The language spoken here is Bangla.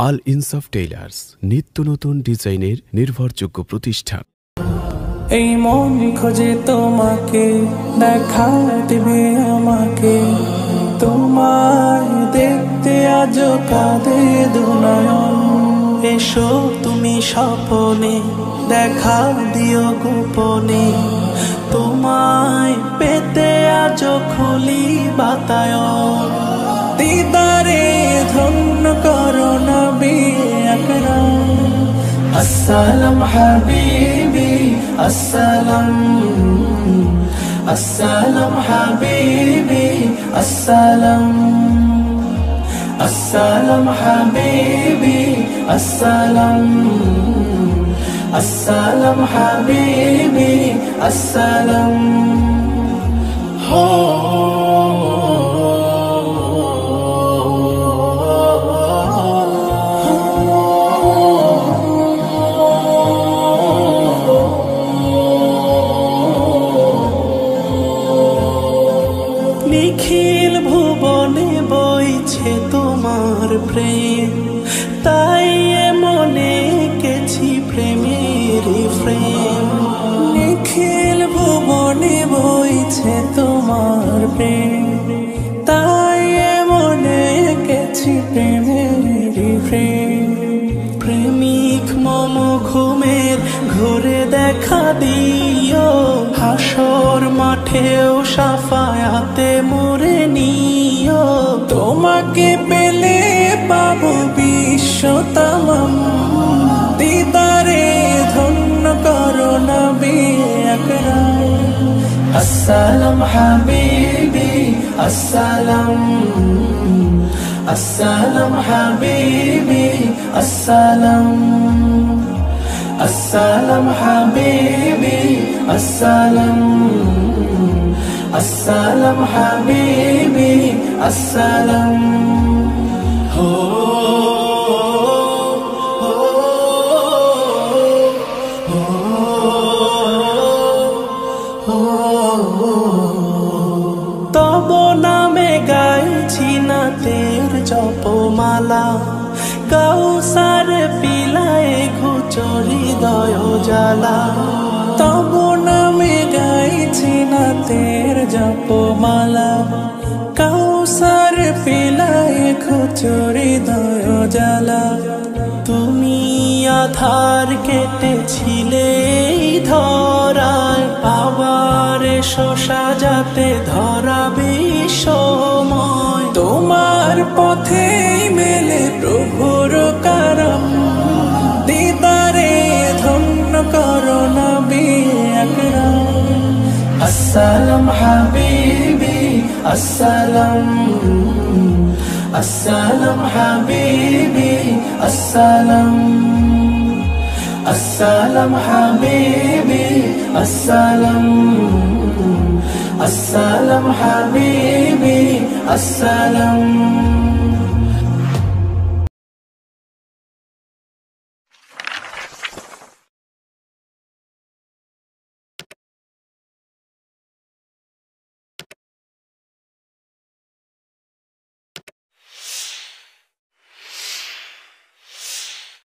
আল ইনসাফ টেইলার্স, নিত্য নতুন ডিজাইনের নির্ভরযোগ্য প্রতিষ্ঠান। এই মন খোঁজে তোমাকে, দেখা দিবে আমাকে, তোমায় দেখতে আজ কাঁদে দুনয়ন। এসো তুমি স্বপনে, দেখা দিও গোপনে, তোমায় পেতে আজ খুলি বাতায়ন। দিদারে ধন্য করো নবী আকরাম। আসসালাম হাবিবি আসসালাম, আসসালাম হাবিবি আসসালাম, আসসালাম হাবিবি আসসালাম, আসসালাম হাবিবি আসসালাম। হো নিখিল ভুবনে বইছে তোমার প্রেম, তাই মনে এঁকেছি প্রেমের প্রেম। নিখিল ভুবনে বইছে তোমার প্রেম, তাই মনে এঁকেছি প্রেমের প্রেম। প্রেমিক মম ঘুমের ঘুরে দেখা দিও, হাসর মাঠেও সাফায়াতে মোরে নিও। তোমাকে পেলে পাবো বিশ্ব তামাম, দিদারে ধন্য করো নবী আকরাম। আসসালাম হাবিবি আসসালাম, আসসালাম হাবিবি আসসালাম, আসসালাম হাবিবি আসসালাম, আসসালাম হাবিবি আসসালাম। হো তব নামে গাইছি নাতের জপমালা, কাউসার পিলায় ঘুচরি দয় জ্বালা। তব নামে গাইছি নাতের জপমালা, কাউসার পিলায় ঘুচরি দয় জ্বালা। তুমি আধার কেটেছিলে ধরায়, আবার এসো সাজাতে ধরা বিশ্বময়। তোমার পথে মেলে প্রভুর কারম, দিদারে ধন্য করো নবী আকরাম। আসসালাম হাবিবি আসসালাম, আসসালাম হাবিবি আসসালাম, আসসালাম হাবিবি আসসালাম, আসসালাম হাবিবি আসসালাম।